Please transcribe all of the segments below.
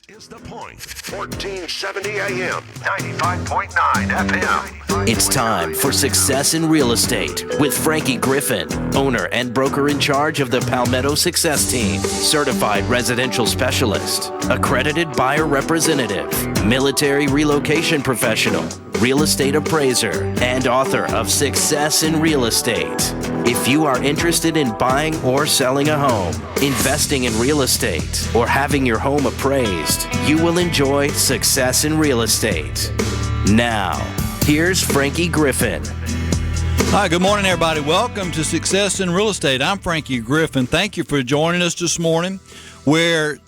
is The Point. 1470 AM, 95.9 FM. It's time for Success in Real Estate with Frankie Griffin, owner and broker in charge of the Palmetto Success Team, certified residential specialist, accredited buyer representative, military relocation professional, real estate appraiser, and author of Success in Real Estate. If you are interested in buying or selling a home, investing in real estate, or having your home appraised, you will enjoy Success in Real Estate. Now, here's Frankie Griffin. Hi, good morning, everybody. Welcome to Success in Real Estate. I'm Frankie Griffin. Thank you for joining us this morning, where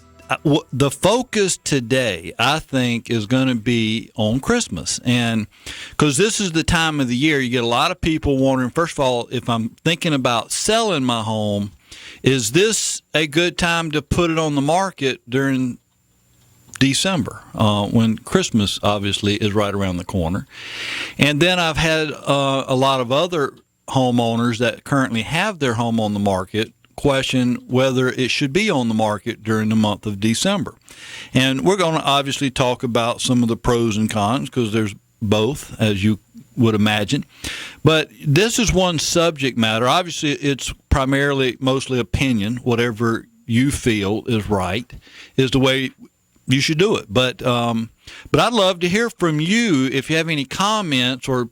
the focus today, I think, is going to be on Christmas. And because this is the time of the year, you get a lot of people wondering, first of all, if I'm thinking about selling my home, is this a good time to put it on the market during December, when Christmas obviously is right around the corner? And then I've had a lot of other homeowners that currently have their home on the market question whether it should be on the market during the month of December. And we're going to obviously talk about some of the pros and cons, because there's both, as you would imagine. But this is one subject matter. Obviously, it's primarily mostly opinion. Whatever you feel is right is the way you should do it. But I'd love to hear from you if you have any comments or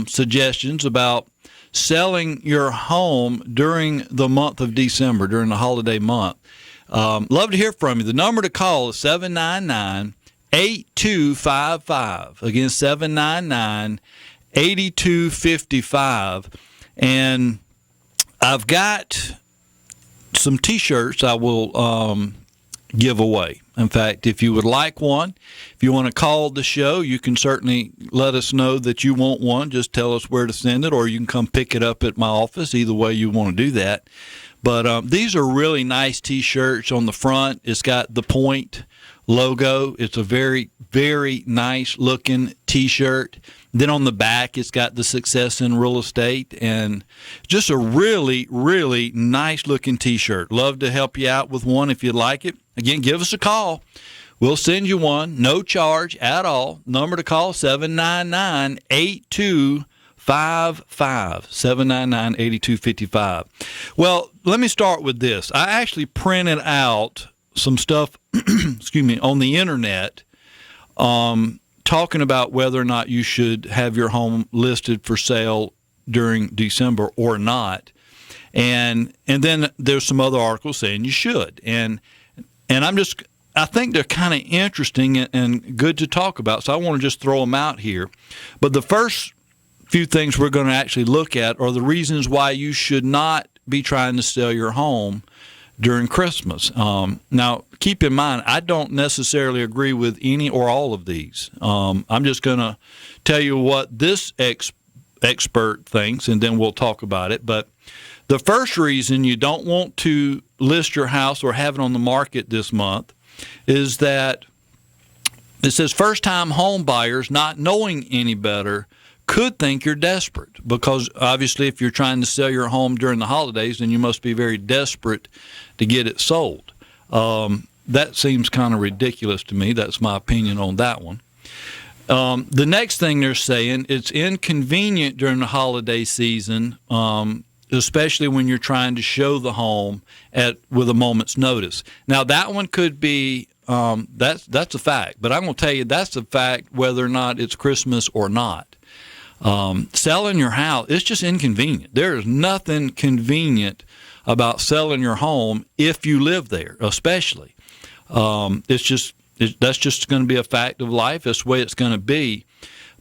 suggestions about selling your home during the month of December, during the holiday month. Love to hear from you. The number to call is 799-8255. Again, 799-8255. And I've got some T-shirts I will give away. In fact, if you would like one, if you want to call the show, you can certainly let us know that you want one. Just tell us where to send it, or you can come pick it up at my office. Either way you want to do that. But these are really nice T-shirts. On the front, it's got the Point logo. It's a very, very nice looking T-shirt. Then on the back, it's got the Success in Real Estate, and just a really, really nice looking T-shirt. Love to help you out with one if you'd like it. Again, give us a call. We'll send you one, no charge at all. Number to call, 799-8255. 799-8255. Well, let me start with this. I actually printed out some stuff on the internet talking about whether or not you should have your home listed for sale during December or not. And then there's some other articles saying you should. And I think they're kind of interesting and good to talk about, so I want to just throw them out here. But the first few things we're going to actually look at are the reasons why you should not be trying to sell your home during Christmas. Now, keep in mind, I don't necessarily agree with any or all of these. I'm just going to tell you what this expert thinks, and then we'll talk about it. But the first reason you don't want to list your house or have it on the market this month is that it says first-time home buyers, not knowing any better, could think you're desperate, because obviously if you're trying to sell your home during the holidays, then you must be very desperate to get it sold. That seems kind of ridiculous to me. That's my opinion on that one. The next thing they're saying, it's inconvenient during the holiday season, especially when you're trying to show the home with a moment's notice. Now, that one could be that's a fact, but I'm going to tell you that's a fact whether or not it's Christmas or not. Selling your house, it's just inconvenient. There is nothing convenient about selling your home if you live there, especially. That's just going to be a fact of life. That's the way it's going to be.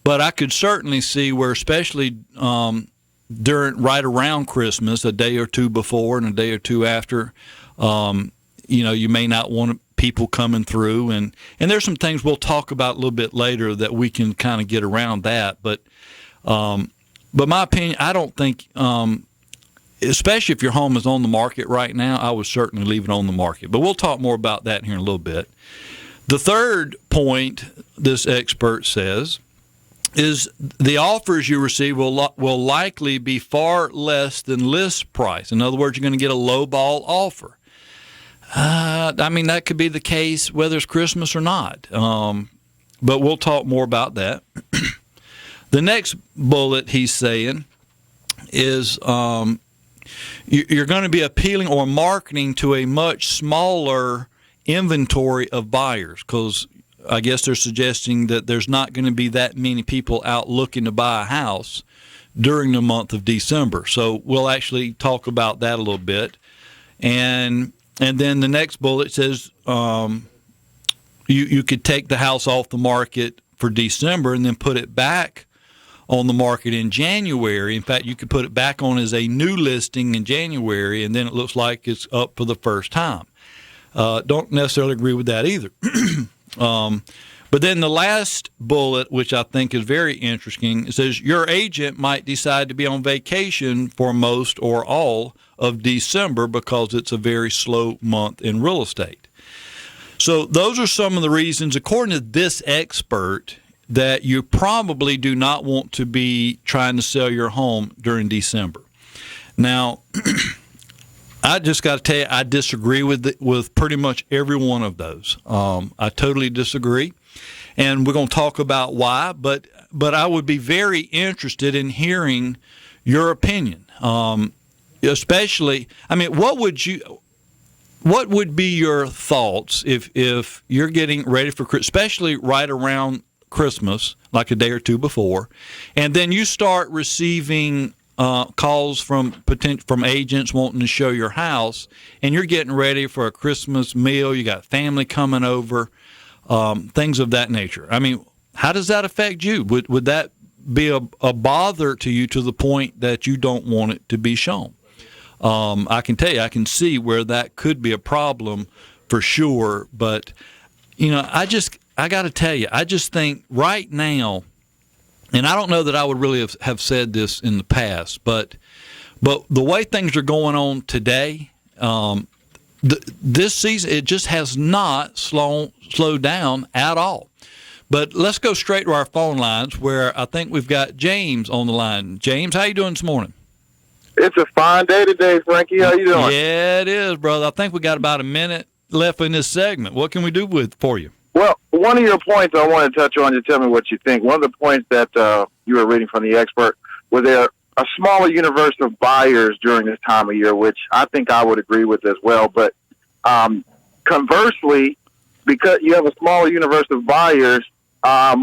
But I could certainly see where, especially right around Christmas, a day or two before and a day or two after, you may not want people coming through, and there's some things we'll talk about a little bit later that we can kind of get around that. But my opinion, I don't think, especially if your home is on the market right now, I would certainly leave it on the market. But we'll talk more about that here in a little bit. The third point, this expert says, is the offers you receive will likely be far less than list price. In other words, you're going to get a low ball offer. I mean, that could be the case whether it's Christmas or not. But we'll talk more about that. The next bullet he's saying is you're going to be appealing or marketing to a much smaller inventory of buyers, because I guess they're suggesting that there's not going to be that many people out looking to buy a house during the month of December. So we'll actually talk about that a little bit. And then the next bullet says you could take the house off the market for December and then put it back on the market in January. In fact, you could put it back on as a new listing in January, and then it looks like it's up for the first time. Don't necessarily agree with that either. But then the last bullet, which I think is very interesting, it says your agent might decide to be on vacation for most or all of December because it's a very slow month in real estate. So those are some of the reasons, according to this expert, that you probably do not want to be trying to sell your home during December. Now, I just got to tell you, I disagree with pretty much every one of those. I totally disagree, and we're going to talk about why. But I would be very interested in hearing your opinion, especially. I mean, what would be your thoughts if you're getting ready for, especially right around Christmas, like a day or two before, and then you start receiving calls from agents wanting to show your house, and you're getting ready for a Christmas meal, you got family coming over, things of that nature. I mean, how does that affect you? Would that be a bother to you to the point that you don't want it to be shown? I can tell you, I can see where that could be a problem for sure, but I got to tell you, I just think right now, and I don't know that I would really have said this in the past, but the way things are going on today, this season, it just has not slowed down at all. But let's go straight to our phone lines, where I think we've got James on the line. James, how you doing this morning? It's a fine day today, Frankie. How you doing? Yeah, it is, brother. I think we got about a minute left in this segment. What can we do for you? Well, one of your points I want to touch on, to tell me what you think. One of the points that you were reading from the expert was there a smaller universe of buyers during this time of year, which I think I would agree with as well. But conversely, because you have a smaller universe of buyers,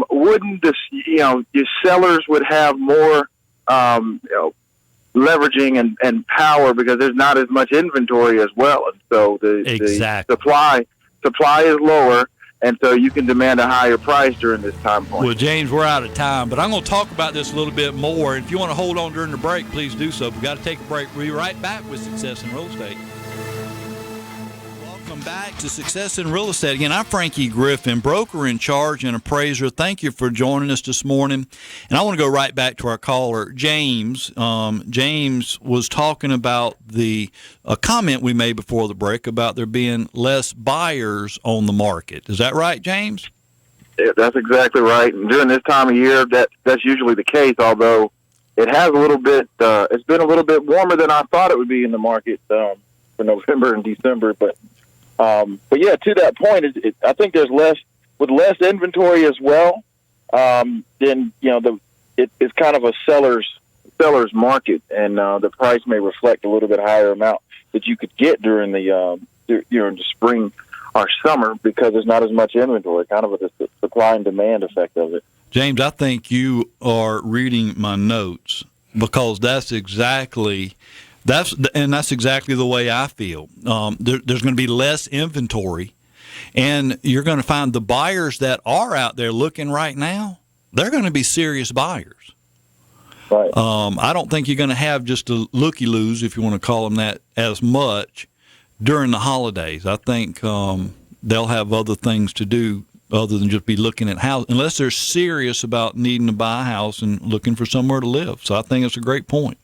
wouldn't this, your sellers would have more, leveraging and power, because there's not as much inventory as well, and so the supply is lower. And so you can demand a higher price during this time point. Well, James, we're out of time, but I'm going to talk about this a little bit more. If you want to hold on during the break, please do so. We've got to take a break. We'll be right back with Success in Real Estate. Welcome back to Success in Real Estate. Again, I'm Frankie Griffin, broker in charge and appraiser. Thank you for joining us this morning. And I want to go right back to our caller, James. James was talking about a comment we made before the break about there being less buyers on the market. Is that right, James? Yeah, that's exactly right. And during this time of year, that's usually the case, although it has a little bit, it's been a little bit warmer than I thought it would be in the market for November and December. But yeah, to that point, I think there's less inventory as well. Then it's kind of a seller's market, and the price may reflect a little bit higher amount that you could get during the spring or summer, because there's not as much inventory. Kind of the supply and demand effect of it. James, I think you are reading my notes, because that's exactly the way I feel. There's going to be less inventory, and you're going to find the buyers that are out there looking right now, they're going to be serious buyers. Right. I don't think you're going to have just a looky-loos, if you want to call them that, as much during the holidays. I think they'll have other things to do other than just be looking at houses, unless they're serious about needing to buy a house and looking for somewhere to live. So I think it's a great point.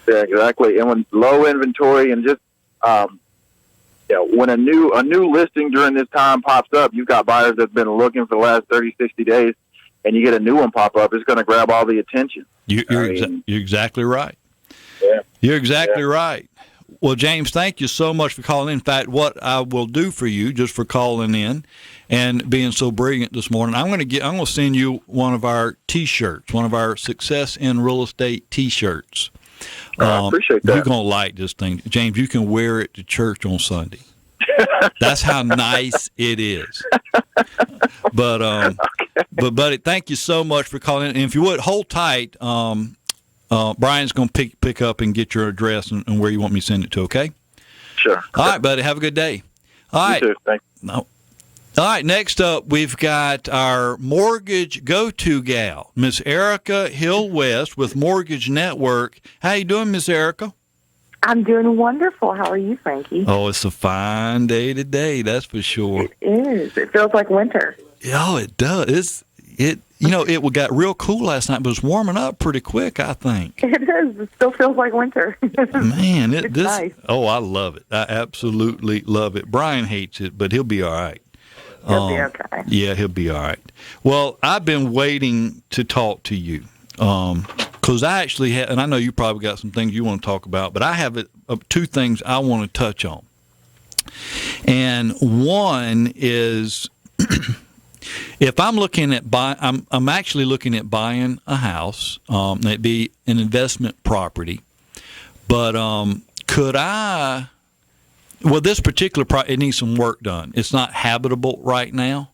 Yeah, exactly. And when low inventory and just when a new listing during this time pops up, you've got buyers that've been looking for the last 30, 60 days, and you get a new one pop up, it's going to grab all the attention. You're exactly right. Yeah. You're exactly right. Well, James, thank you so much for calling in. In fact, what I will do for you, just for calling in and being so brilliant this morning, I'm going to send you one of our T-shirts, one of our Success in Real Estate T-shirts. I appreciate that. You're going to like this thing, James. You can wear it to church on Sunday. That's how nice it is. But buddy, thank you so much for calling in. And if you would hold tight. Brian's going to pick up and get your address and where you want me to send it to, okay? Sure. All right, buddy. Have a good day. All right. You too. Thanks. No. All right, next up, we've got our mortgage go-to gal, Miss Erica Hill West with Mortgage Network. How you doing, Miss Erica? I'm doing wonderful. How are you, Frankie? Oh, it's a fine day today, that's for sure. It is. It feels like winter. Oh, it does. It got real cool last night, but it's warming up pretty quick, I think. It is. It still feels like winter. Man, it's nice. Oh, I love it. I absolutely love it. Brian hates it, but he'll be all right. He'll be okay. Yeah, he'll be all right. Well, I've been waiting to talk to you because I actually have, and I know you probably got some things you want to talk about, but I have two things I want to touch on. And one is if I'm looking at I'm actually looking at buying a house. It'd be an investment property, but could I? Well, this particular it needs some work done. It's not habitable right now,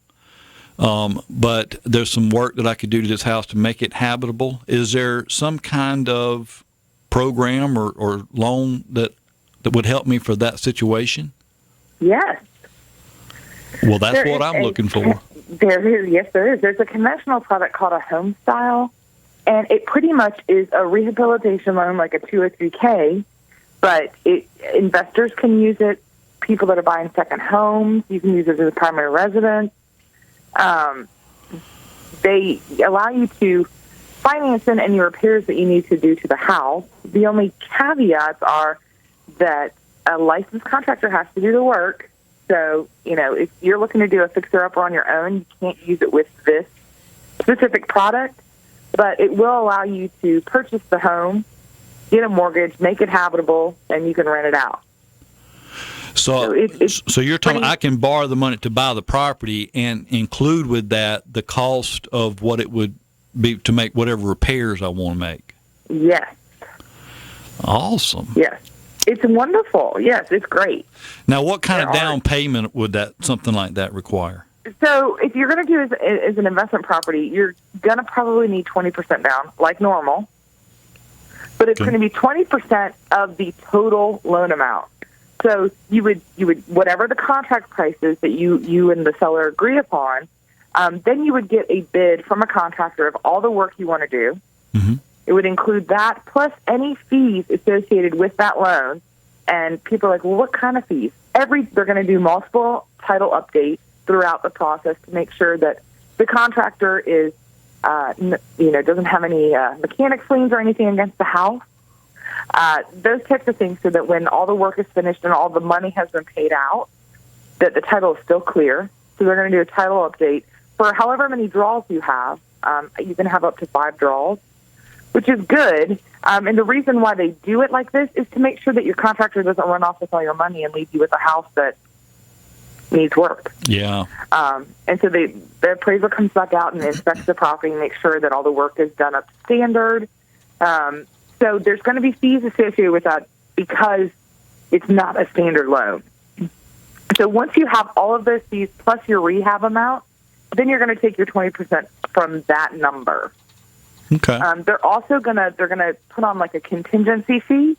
but there's some work that I could do to this house to make it habitable. Is there some kind of program or loan that would help me for that situation? Yes. Well, that's what I'm looking for. There is. Yes, there is. There's a conventional product called a home style, and it pretty much is a rehabilitation loan like a 203K. But investors can use it. People that are buying second homes, you can use it as a primary residence. They allow you to finance in any repairs that you need to do to the house. The only caveats are that a licensed contractor has to do the work. So, if you're looking to do a fixer-upper on your own, you can't use it with this specific product. But it will allow you to purchase the home, get a mortgage, make it habitable, and you can rent it out. So you're telling me I can borrow the money to buy the property and include with that the cost of what it would be to make whatever repairs I want to make? Yes. Awesome. Yes. It's wonderful. Yes, it's great. Now, what kind of down payment would something like that require? So if you're going to do it as an investment property, you're going to probably need 20% down, like normal. But it's going to be 20% of the total loan amount. So you would whatever the contract price is that you and the seller agree upon, then you would get a bid from a contractor of all the work you want to do. Mm-hmm. It would include that plus any fees associated with that loan. And people are like, well, what kind of fees? They're going to do multiple title updates throughout the process to make sure that the contractor is, doesn't have any mechanics liens or anything against the house. Those types of things, so that when all the work is finished and all the money has been paid out, that the title is still clear. So they're going to do a title update for however many draws you have. You can have up to 5 draws, which is good. And the reason why they do it like this is to make sure that your contractor doesn't run off with all your money and leave you with a house that needs work. Yeah. And so the appraiser comes back out and inspects the property and makes sure that all the work is done up to standard. So there's going to be fees associated with that because it's not a standard loan. So once you have all of those fees plus your rehab amount, then you're going to take your 20% from that number. Okay. They're also going to put on like a contingency fee.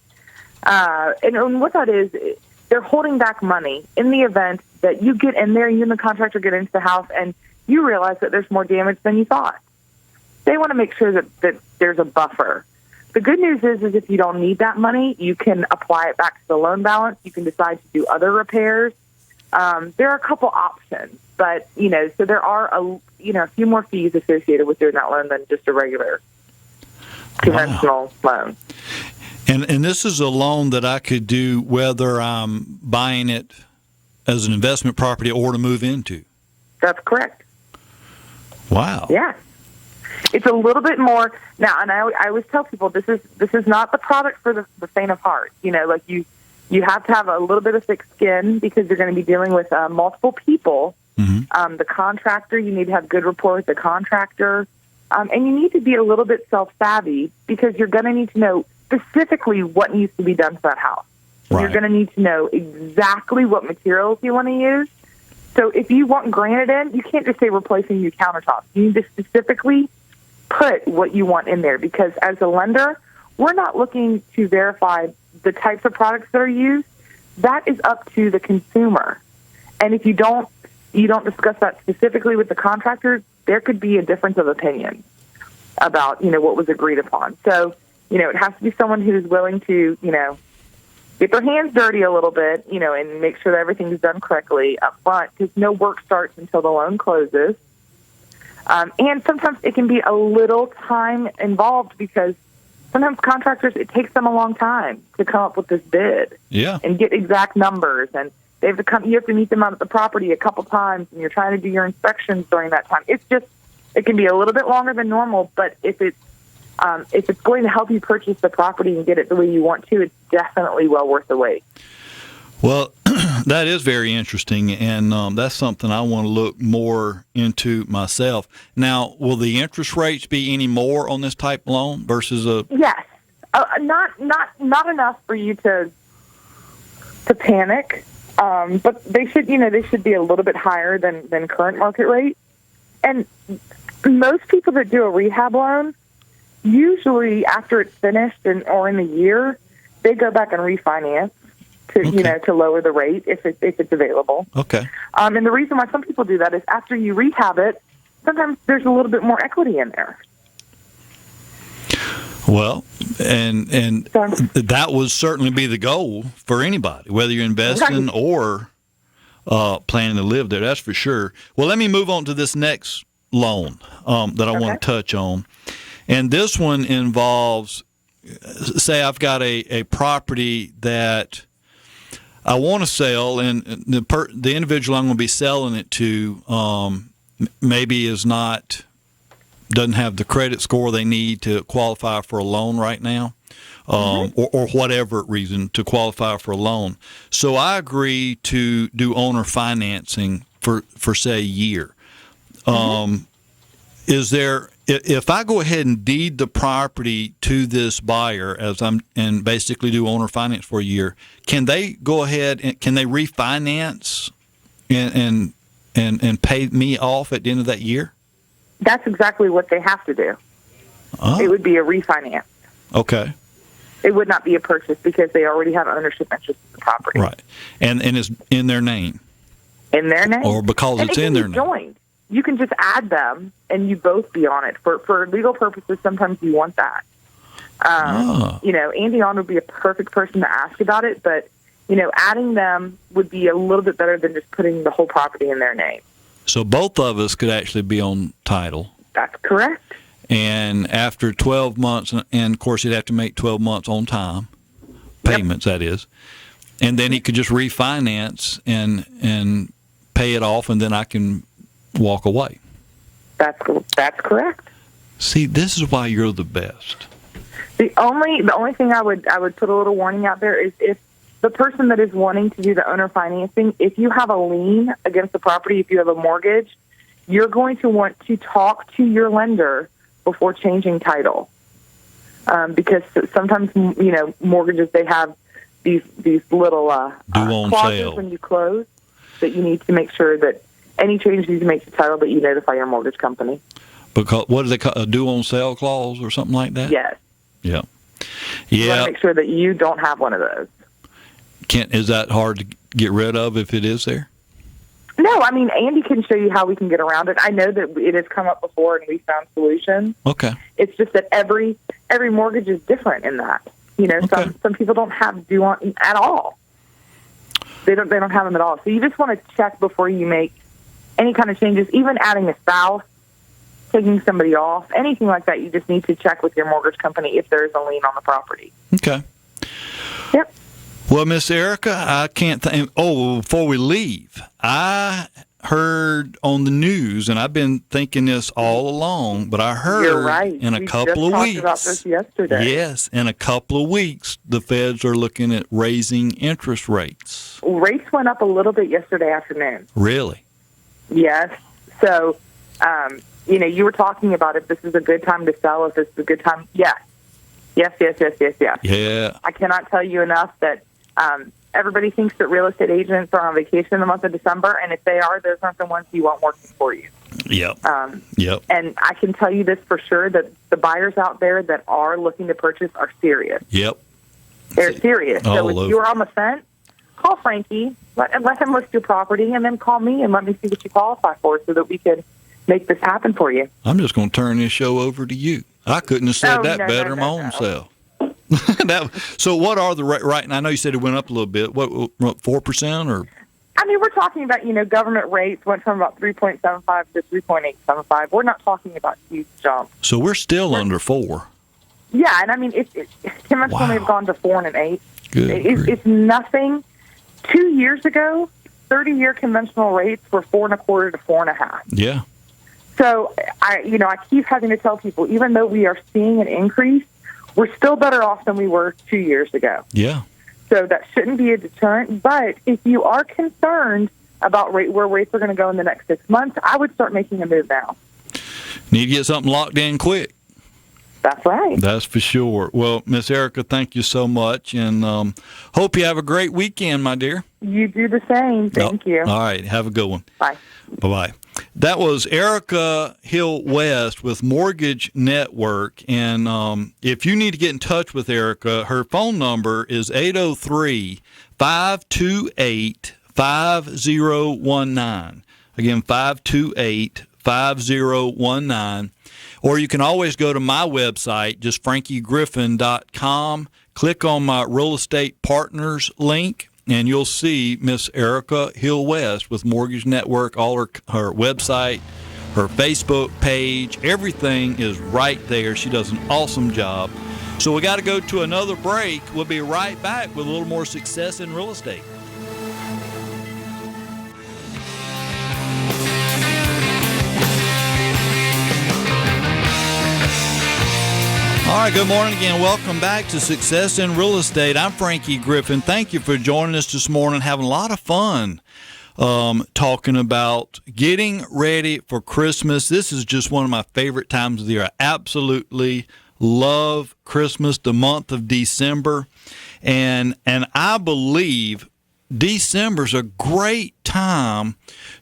And what that is, they're holding back money in the event that you get in there, you and the contractor get into the house, and you realize that there's more damage than you thought. They want to make sure that there's a buffer. The good news is if you don't need that money, you can apply it back to the loan balance. You can decide to do other repairs. There are a couple options, but, so there are a few more fees associated with doing that loan than just a regular conventional loan. And this is a loan that I could do whether I'm buying it as an investment property or to move into. That's correct. Wow. Yeah. It's a little bit more now, and I always tell people this is not the product for the faint of heart. Like you You have to have a little bit of thick skin because you're going to be dealing with multiple people. The contractor, you need to have good rapport with the contractor. And you need to be a little bit self-savvy because you're going to need to know specifically what needs to be done to that house. Right. You're going to need to know exactly what materials you want to use. So if you want granite in, you can't just say replacing your countertops. You need to specifically put what you want in there because as a lender, we're not looking to verify the types of products that are used. That is up to the consumer. And if you don't discuss that specifically with the contractor, there could be a difference of opinion about, what was agreed upon. So, it has to be someone who's willing to, get their hands dirty a little bit, and make sure that everything's done correctly up front because no work starts until the loan closes. And sometimes it can be a little time involved because sometimes contractors, it takes them a long time to come up with this bid and get exact numbers. And they have to come. You have to meet them out at the property a couple times, and you're trying to do your inspections during that time. It can be a little bit longer than normal, but if it's going to help you purchase the property and get it the way you want to, it's definitely well worth the wait. Well, that is very interesting, and that's something I want to look more into myself. Now, will the interest rates be any more on this type of loan versus a? Yes, not enough for you to panic, but they should be a little bit higher than current market rate. And most people that do a rehab loan, usually after it's finished or in a year, they go back and refinance. To lower the rate if it's available. Okay. And the reason why some people do that is after you rehab it, sometimes there's a little bit more equity in there. Well, and that would certainly be the goal for anybody, whether you're investing or planning to live there. That's for sure. Well, let me move on to this next loan that I want to touch on, and this one involves, say, I've got a property that I want to sell, and the individual I'm going to be selling it to maybe doesn't have the credit score they need to qualify for a loan right now, or whatever reason to qualify for a loan. So I agree to do owner financing for say a year. Is there, if I go ahead and deed the property to this buyer and basically do owner finance for a year, can they go ahead and can they refinance and pay me off at the end of that year? That's exactly what they have to do. Oh. It would be a refinance. Okay. It would not be a purchase because they already have ownership interest in the property. Right. And it's in their name. In their name? Or because it's in their name. Joined. You can just add them, and you both be on it. For legal purposes, sometimes you want that. Andy On would be a perfect person to ask about it, but, adding them would be a little bit better than just putting the whole property in their name. So both of us could actually be on title. That's correct. And after 12 months, and, of course, he'd have to make 12 months on time, payments, that is, and then he could just refinance and pay it off, and then I can walk away. That's correct. See, this is why you're the best. The only thing I would put a little warning out there is if the person that is wanting to do the owner financing, if you have a lien against the property, if you have a mortgage, you're going to want to talk to your lender before changing title, because sometimes mortgages, they have these little clauses when you close that you need to make sure that any changes you make to title that you notify your mortgage company. Because what do they call a due on sale clause or something like that? Yes. Yeah. You want to make sure that you don't have one of those. Is that hard to get rid of if it is there? No, I mean, Andy can show you how we can get around it. I know that it has come up before and we found solutions. Okay. It's just that every mortgage is different in that. Some people don't have due on at all. They don't have them at all. So you just want to check before you make any kind of changes, even adding a spouse, taking somebody off, anything like that. You just need to check with your mortgage company if there is a lien on the property. Okay. Yep. Well, Miss Erica, I can't think. Before we leave, I heard on the news, and I've been thinking this all along, but I heard You're right. in a couple of talked weeks. about this yesterday. Yes, in a couple of weeks, the feds are looking at raising interest rates. Rates went up a little bit yesterday afternoon. Really? Yes. So, you were talking about if this is a good time to sell, if this is a good time. Yes. Yes. Yeah. I cannot tell you enough that everybody thinks that real estate agents are on vacation in the month of December, and if they are, those aren't the ones you want working for you. Yep. Yep. And I can tell you this for sure, that the buyers out there that are looking to purchase are serious. Yep. They're serious. So All if over. you're on the fence, call Frankie, let him list your property, and then call me and let me see what you qualify for so that we can make this happen for you. I'm just going to turn this show over to you. I couldn't have said that better my own self. So what are the right now? I know you said it went up a little bit. What 4% or? I mean, we're talking about, government rates went from about 3.75 to 3.875. We're not talking about huge jumps. So we're still under 4. Yeah, and I mean, it's conventional may have gone to 4 and 8. It's nothing. 2 years ago, 30-year conventional rates were 4.25 to 4.5. Yeah. So I keep having to tell people, even though we are seeing an increase, we're still better off than we were 2 years ago. Yeah. So that shouldn't be a deterrent. But if you are concerned about where rates are going to go in the next 6 months, I would start making a move now. Need to get something locked in quick. That's right. That's for sure. Well, Miss Erica, thank you so much, and hope you have a great weekend, my dear. You do the same. Thank you. All right. Have a good one. Bye. Bye-bye. That was Erica Hill West with Mortgage Network. And if you need to get in touch with Erica, her phone number is 803-528-5019. Again, 528-5019. Or you can always go to my website, just frankiegriffin.com. Click on my Real Estate Partners link, and you'll see Miss Erica Hill West with Mortgage Network, all her website, her Facebook page. Everything is right there. She does an awesome job. So we got to go to another break. We'll be right back with a little more success in real estate. All right, good morning again. Welcome back to Success in Real Estate. I'm Frankie Griffin. Thank you for joining us this morning. Having a lot of fun talking about getting ready for Christmas. This is just one of my favorite times of the year. I absolutely love Christmas, the month of December. And I believe December's a great time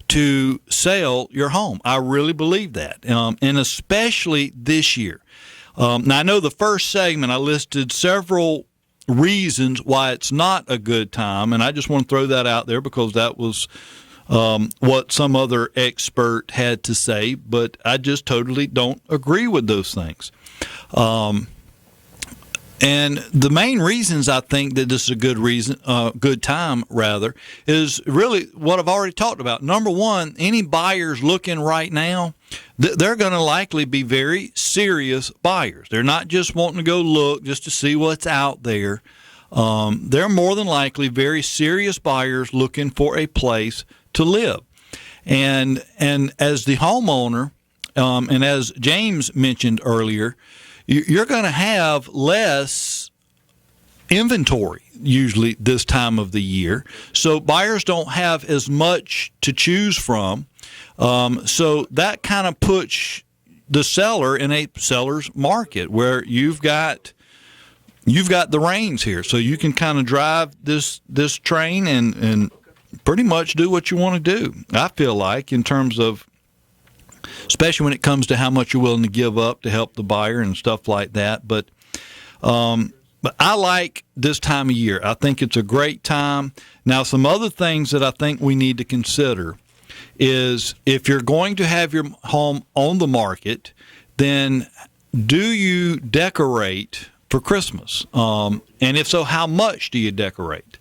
to sell your home. I really believe that, and especially this year. Now, I know the first segment I listed several reasons why it's not a good time, and I just want to throw that out there because that was what some other expert had to say, but I just totally don't agree with those things. And the main reasons I think that this is a good time, is really what I've already talked about. Number one, any buyers looking right now, they're going to likely be very serious buyers. They're not just wanting to go look just to see what's out there. They're more than likely very serious buyers looking for a place to live. And as the homeowner, and as James mentioned earlier, you're going to have less inventory usually this time of the year. So buyers don't have as much to choose from. So that kind of puts the seller in a seller's market where you've got the reins here. So you can kind of drive this train and pretty much do what you want to do. I feel like, in terms of, especially when it comes to how much you're willing to give up to help the buyer and stuff like that. But I like this time of year. I think it's a great time. Now, some other things that I think we need to consider is, if you're going to have your home on the market, then do you decorate for Christmas? And if so, how much do you decorate?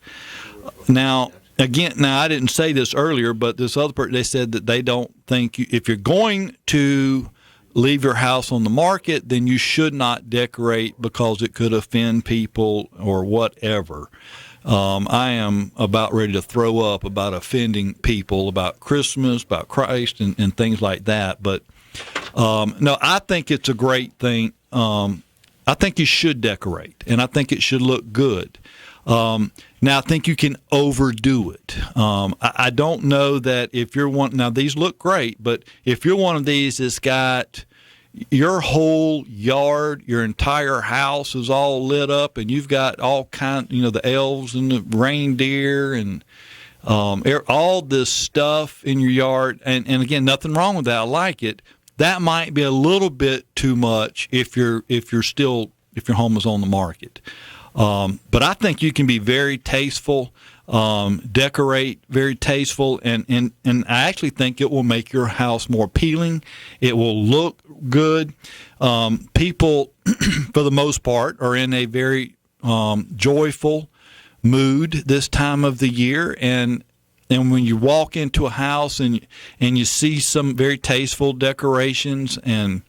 Now, I didn't say this earlier, but this other person, they said that they don't think if you're going to leave your house on the market, then you should not decorate because it could offend people or whatever. I am about ready to throw up about offending people about Christmas, about Christ, and things like that. But no, I think it's a great thing. I think you should decorate, and I think it should look good. Now, I think you can overdo it. I don't know that if you're one. Now, these look great, but if you're one of these that's got your whole yard, your entire house is all lit up, and you've got all kind, the elves and the reindeer and all this stuff in your yard. And again, nothing wrong with that. I like it. That might be a little bit too much if your home is on the market. But I think you can be very tasteful, decorate very tasteful, and I actually think it will make your house more appealing. It will look good. People, for the most part, are in a very joyful mood this time of the year, and when you walk into a house and you see some very tasteful decorations and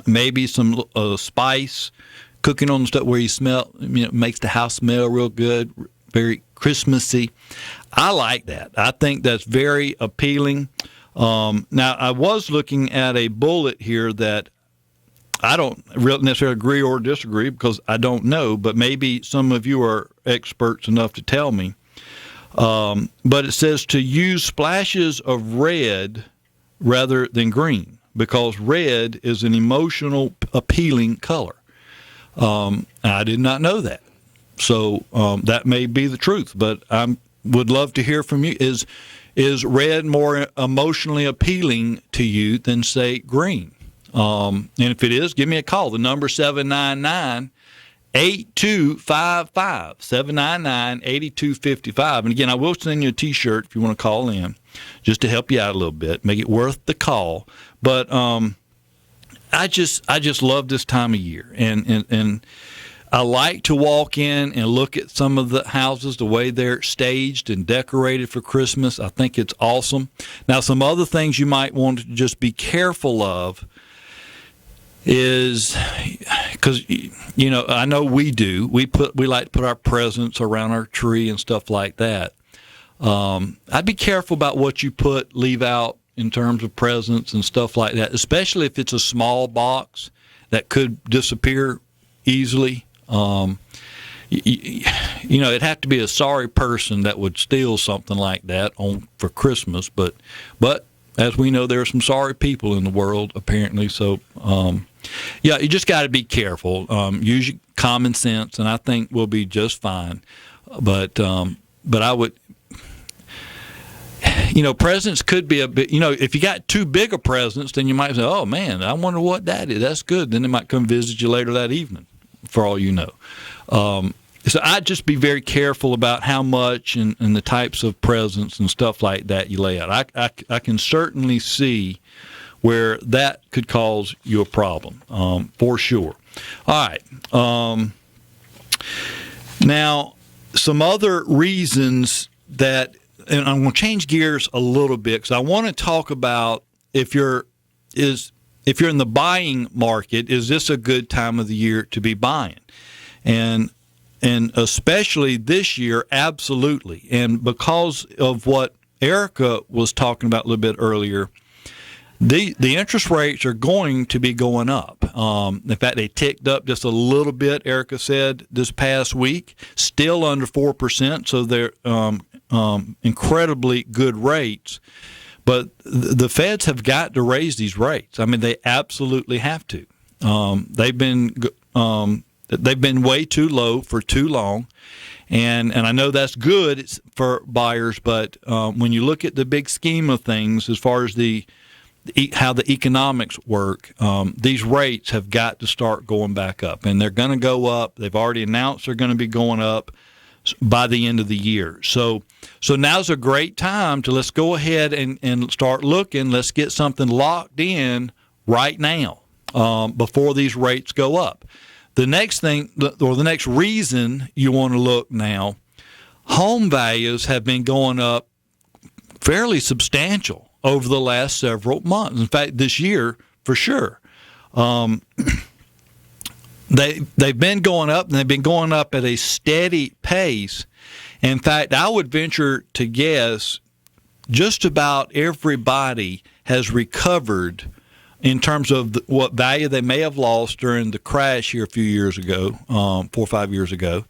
maybe some spice cooking on the stuff where you smell, makes the house smell real good, very Christmassy. I like that. I think that's very appealing. Now, I was looking at a bullet here that I don't really necessarily agree or disagree because I don't know, but maybe some of you are experts enough to tell me. But it says to use splashes of red rather than green because red is an emotional, appealing color. I did not know that. So that may be the truth, but I would love to hear from you. Is red more emotionally appealing to you than, say, green? And if it is, give me a call. The number 799-8255, 799-8255. And again, I will send you a T-shirt if you want to call in, just to help you out a little bit, make it worth the call. But I just love this time of year, and I like to walk in and look at some of the houses, the way they're staged and decorated for Christmas. I think it's awesome. Now, some other things you might want to just be careful of is because I know we do. We like to put our presents around our tree and stuff like that. I'd be careful about what you leave out in terms of presents and stuff like that, especially if it's a small box that could disappear easily. It'd have to be a sorry person that would steal something like that for Christmas. But as we know, there are some sorry people in the world, apparently. So, you just got to be careful. Use your common sense, and I think we'll be just fine. But I would. Presents could be a bit, if you got too big of presents, then you might say, oh, man, I wonder what that is. That's good. Then they might come visit you later that evening, for all you know. So I'd just be very careful about how much and the types of presents and stuff like that you lay out. I can certainly see where that could cause you a problem, for sure. All right. Now, some other reasons that, and I'm going to change gears a little bit because I want to talk about if you're in the buying market, is this a good time of the year to be buying? And especially this year, absolutely. And because of what Erica was talking about a little bit earlier, the interest rates are going to be going up. In fact, they ticked up just a little bit, Erica said, this past week, still under 4%, so they're incredibly good rates. But the feds have got to raise these rates. I mean, they absolutely have to. They've been way too low for too long, and I know that's good for buyers. But when you look at the big scheme of things, as far as how the economics work, these rates have got to start going back up, and they're going to go up. They've already announced they're going to be going up by the end of the year. So now's a great time to let's go ahead and start looking. Let's get something locked in right now before these rates go up. The next thing, or the next reason you want to look now, home values have been going up fairly substantial over the last several months. In fact, this year, for sure. they've been going up, and they've been going up at a steady pace. In fact, I would venture to guess just about everybody has recovered in terms of what value they may have lost during the crash here a few years ago, 4 or 5 years ago.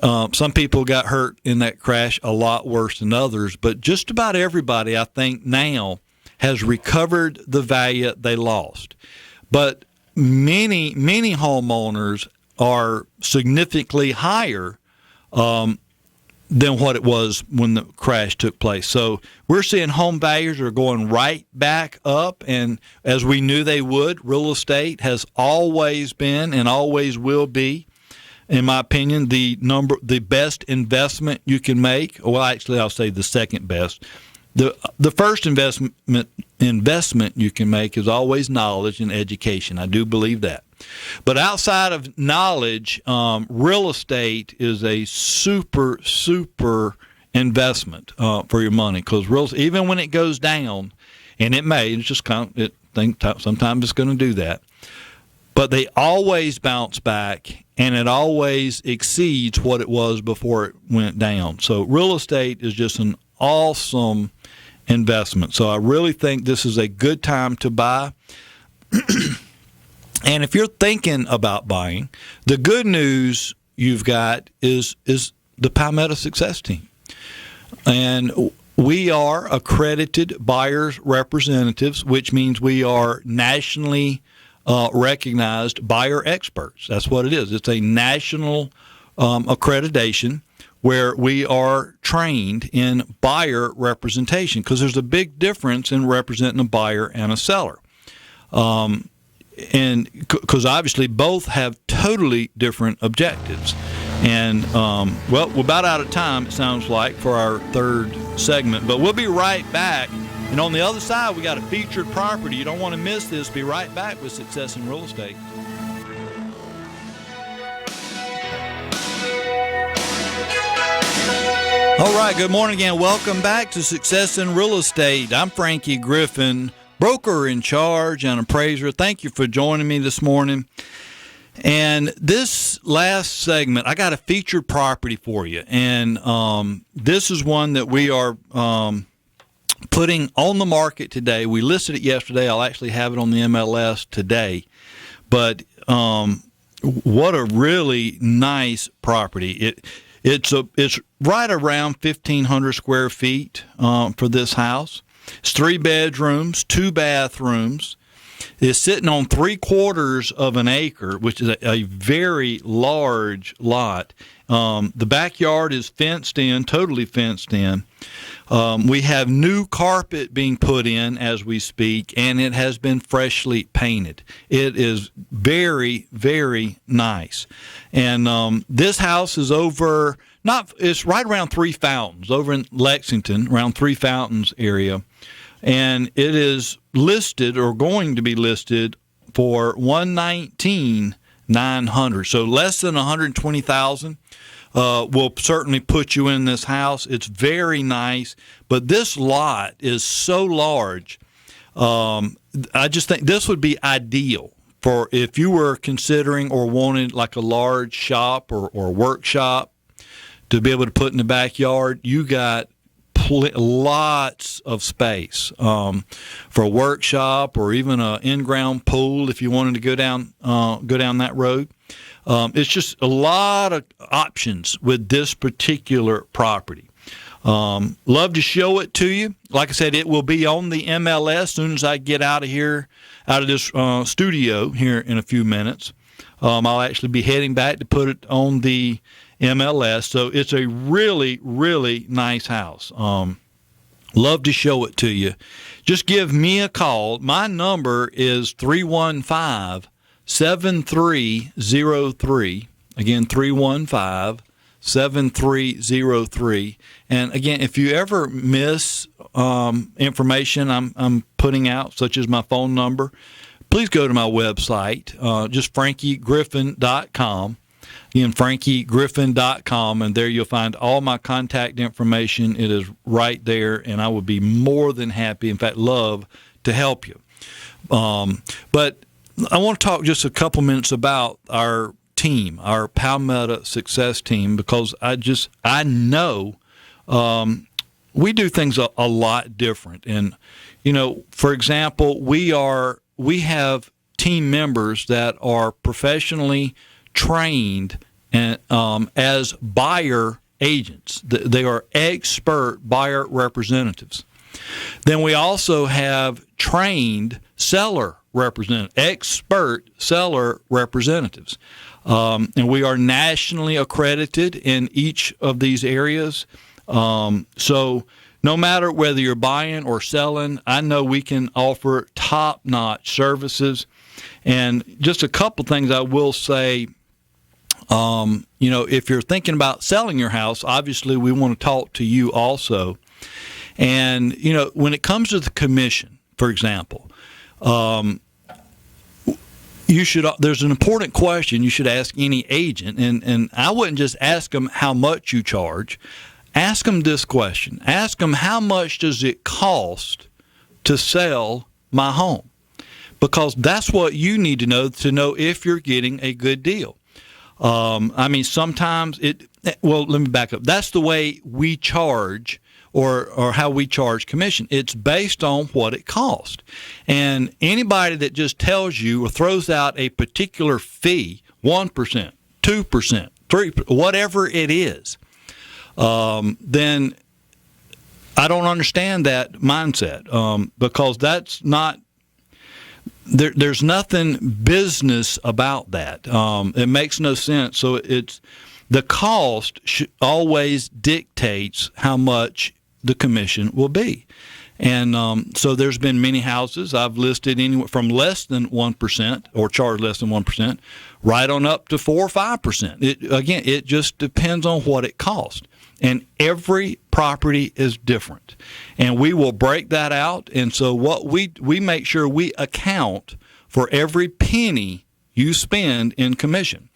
Some people got hurt in that crash a lot worse than others, but just about everybody, I think, now has recovered the value they lost. But many homeowners are significantly higher than what it was when the crash took place. So we're seeing home values are going right back up, and as we knew they would, real estate has always been and always will be, in my opinion, the best investment you can make. Well, actually, I'll say the second best. The first investment you can make is always knowledge and education. I do believe that. But outside of knowledge, real estate is a super investment for your money, because even when it goes down, and it may, it's just sometimes it's going to do that, but they always bounce back, and it always exceeds what it was before it went down. So real estate is just an awesome investment. So I really think this is a good time to buy. And if you're thinking about buying, the good news you've got is the Palmetto Success Team. And we are accredited buyers representatives, which means we are nationally recognized buyer experts. That's what it is. It's a national accreditation where we are trained in buyer representation, because there's a big difference in representing a buyer and a seller. And because obviously both have totally different objectives. And, well, we're about out of time, it sounds like, for our third segment. But we'll be right back. And on the other side, we got a featured property. You don't want to miss this. Be right back with Success in Real Estate. All right, good morning again. Welcome back to Success in Real Estate. I'm Frankie Griffin, broker in charge and appraiser. Thank you for joining me this morning. And this last segment, I got a featured property for you. And this is one that we are putting on the market today. We listed it yesterday. I'll actually have it on the MLS today. But what a really nice property. It's right around 1,500 square feet for this house. It's 3 bedrooms, 2 bathrooms. It's sitting on 3/4 of an acre, which is a very large lot. The backyard is fenced in, totally fenced in. We have new carpet being put in as we speak, and it has been freshly painted. It is very, very nice. And this house is it's right around Three Fountains, over in Lexington, around Three Fountains area. And it is listed, or going to be listed, for $119,900. So less than $120,000 will certainly put you in this house. It's very nice, but this lot is so large. I just think this would be ideal for if you were considering or wanted like a large shop or workshop to be able to put in the backyard. You got lots of space for a workshop or even an in-ground pool if you wanted to go down that road. It's just a lot of options with this particular property. Love to show it to you. Like I said, it will be on the MLS as soon as I get out of this studio here in a few minutes. I'll actually be heading back to put it on the MLS. So it's a really, really nice house. Love to show it to you. Just give me a call. My number is 315-7303. Again, 315-7303. And again, if you ever miss information I'm putting out, such as my phone number, please go to my website, just frankiegriffin.com. Again, frankiegriffin.com, and there you'll find all my contact information. It is right there, and I would be more than happy, in fact, love to help you. But I want to talk just a couple minutes about our team, our Palmetto Success Team, because I know we do things a lot different. And, for example, we have team members that are professionally trained and as buyer agents. They are expert buyer representatives. Then we also have trained expert seller representatives. And we are nationally accredited in each of these areas. So no matter whether you're buying or selling, I know we can offer top-notch services. And just a couple things I will say, if you're thinking about selling your house, obviously we want to talk to you also. And, when it comes to the commission, for example, there's an important question you should ask any agent, and I wouldn't just ask them how much you charge. Ask them this question. Ask them, how much does it cost to sell my home? Because that's what you need to know if you're getting a good deal. Sometimes let me back up. That's the way we charge or how we charge commission. It's based on what it costs. And anybody that just tells you or throws out a particular fee, 1%, 2%, 3%, whatever it is, then I don't understand that mindset, because that's not there's nothing business about that. It makes no sense. So the cost always dictates how much the commission will be. And so there's been many houses I've listed anywhere from less than 1% or charged less than 1%, right on up to 4 or 5%. It just depends on what it costs. And every property is different. And we will break that out. And so what we make sure we account for every penny you spend in commission.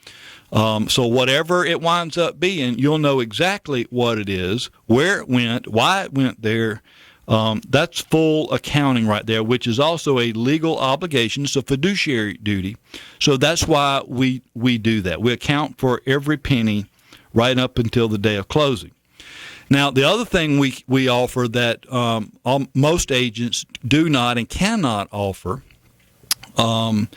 So whatever it winds up being, you'll know exactly what it is, where it went, why it went there. That's full accounting right there, which is also a legal obligation. It's a fiduciary duty. So that's why we do that. We account for every penny right up until the day of closing. Now, the other thing we offer that most agents do not and cannot offer, in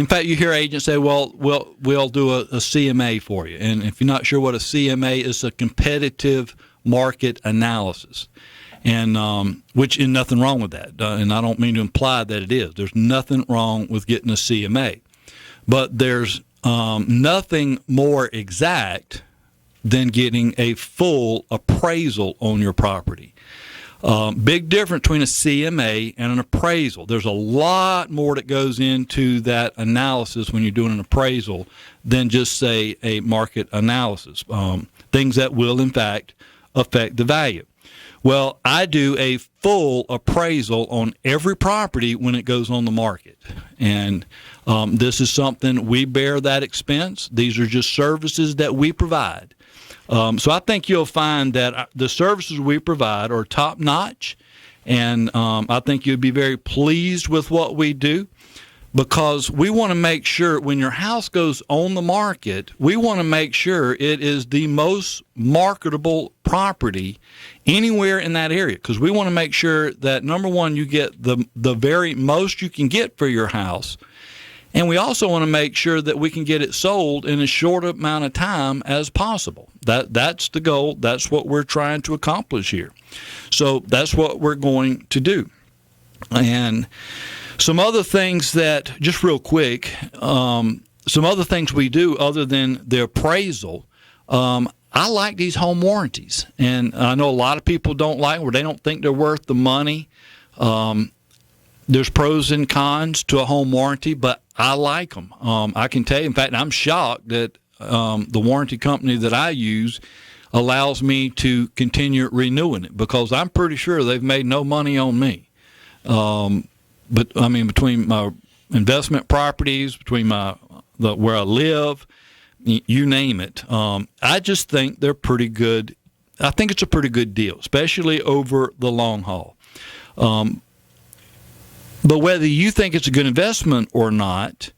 fact, you hear agents say, well, we'll do a CMA for you. And if you're not sure what a CMA is, a competitive market analysis. And which is nothing wrong with that. And I don't mean to imply that it is. There's nothing wrong with getting a CMA. But there's nothing more exact than getting a full appraisal on your property. Big difference between a CMA and an appraisal. There's a lot more that goes into that analysis when you're doing an appraisal than just, say, a market analysis. Things that will, in fact, affect the value. Well, I do a full appraisal on every property when it goes on the market. And this is something we bear that expense. These are just services that we provide. So I think you'll find that the services we provide are top-notch, and I think you'll be very pleased with what we do, because we want to make sure when your house goes on the market, we want to make sure it is the most marketable property anywhere in that area, because we want to make sure that, number one, you get the very most you can get for your house. And we also want to make sure that we can get it sold in as short amount of time as possible. That's the goal. That's what we're trying to accomplish here. So that's what we're going to do. And some other things that, just real quick, some other things we do other than the appraisal, I like these home warranties. And I know a lot of people don't like them, or they don't think they're worth the money. There's pros and cons to a home warranty, but I like them. I can tell you, in fact, I'm shocked that the warranty company that I use allows me to continue renewing it, because I'm pretty sure they've made no money on me. But I mean, between my investment properties, between where I live, you name it, I just think they're pretty good. I think it's a pretty good deal, especially over the long haul. But whether you think it's a good investment or not,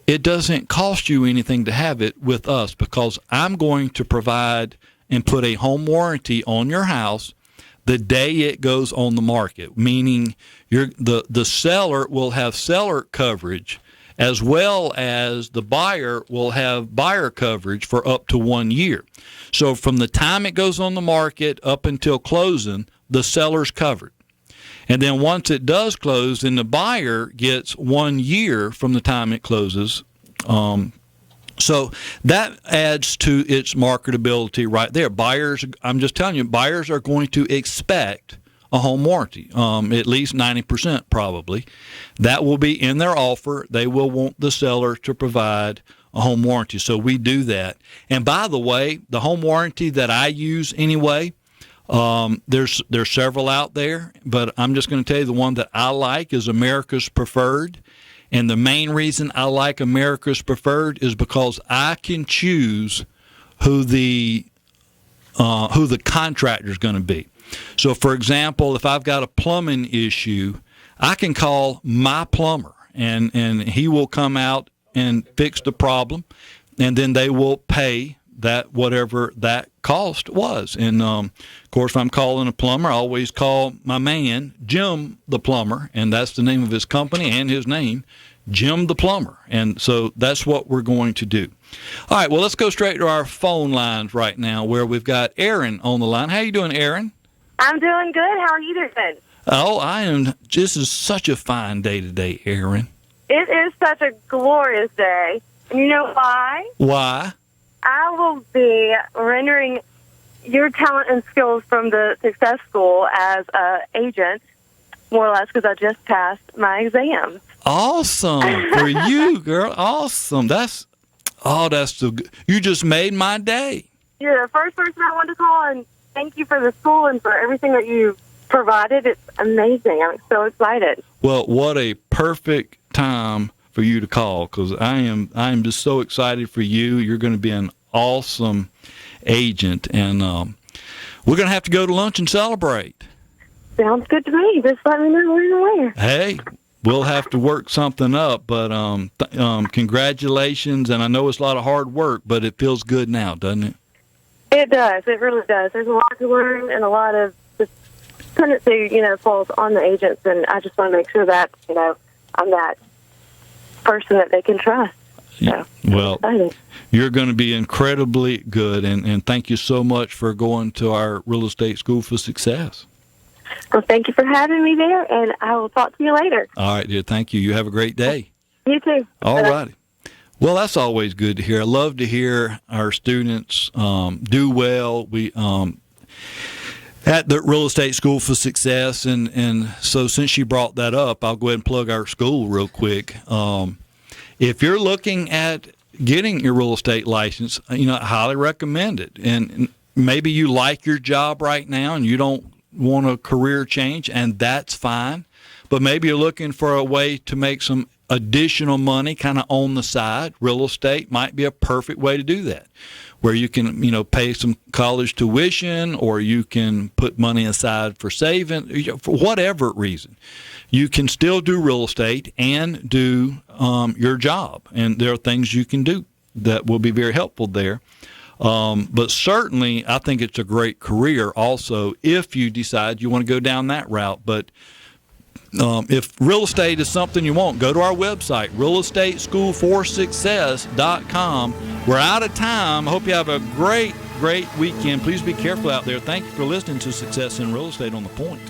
it doesn't cost you anything to have it with us, because I'm going to provide and put a home warranty on your house the day it goes on the market, meaning the seller will have seller coverage as well as the buyer will have buyer coverage for up to 1 year. So from the time it goes on the market up until closing, the seller's covered. And then once it does close, then the buyer gets 1 year from the time it closes. So that adds to its marketability right there. Buyers, I'm just telling you, buyers are going to expect a home warranty, at least 90% probably. That will be in their offer. They will want the seller to provide a home warranty. So we do that. And by the way, the home warranty that I use anyway, there's several out there, but I'm just going to tell you the one that I like is America's Preferred. And the main reason I like America's Preferred is because I can choose who the contractor is going to be. So, for example, if I've got a plumbing issue, I can call my plumber, and he will come out and fix the problem, and then they will pay that whatever that cost was. And, of course, if I'm calling a plumber, I always call my man, Jim the Plumber, and that's the name of his company and his name, Jim the Plumber. And so that's what we're going to do. All right, well, let's go straight to our phone lines right now where we've got Aaron on the line. How you doing, Aaron? I'm doing good. How are you doing? Oh, I am. This is such a fine day today, Aaron. It is such a glorious day. And you know why? Why? I will be rendering your talent and skills from the Success School as an agent, more or less, because I just passed my exams. Awesome for you, girl. Awesome. That's so good. You just made my day. You're the first person I wanted to call, and thank you for the school and for everything that you provided. It's amazing. I'm so excited. Well, what a perfect time for you to call, because I am just so excited for you. You're going to be an awesome agent, and we're going to have to go to lunch and celebrate. Sounds good to me. Just let me know when and where. Hey, we'll have to work something up, but congratulations, and I know it's a lot of hard work, but it feels good now, doesn't it? It does. It really does. There's a lot to learn and a lot of dependency, falls on the agents, and I just want to make sure that, I'm that person that they can trust. So, well, you're going to be incredibly good, and thank you so much for going to our Real Estate School for Success. Well, thank you for having me there, and I will talk to you later. All right, dear. Thank you. You have a great day. You too. All righty. Well, that's always good to hear. I love to hear our students do well. We at the Real Estate School for Success, and so since you brought that up, I'll go ahead and plug our school real quick. If you're looking at getting your real estate license, I highly recommend it. And maybe you like your job right now and you don't want a career change, and that's fine. But maybe you're looking for a way to make some additional money kind of on the side. Real estate might be a perfect way to do that, where you can, pay some college tuition, or you can put money aside for saving, for whatever reason. You can still do real estate and do your job, and there are things you can do that will be very helpful there. But certainly, I think it's a great career also if you decide you want to go down that route. But if real estate is something you want, go to our website, realestateschoolforsuccess.com. We're out of time. I hope you have a great weekend. Please be careful out there. Thank you for listening to Success in Real Estate on the Point.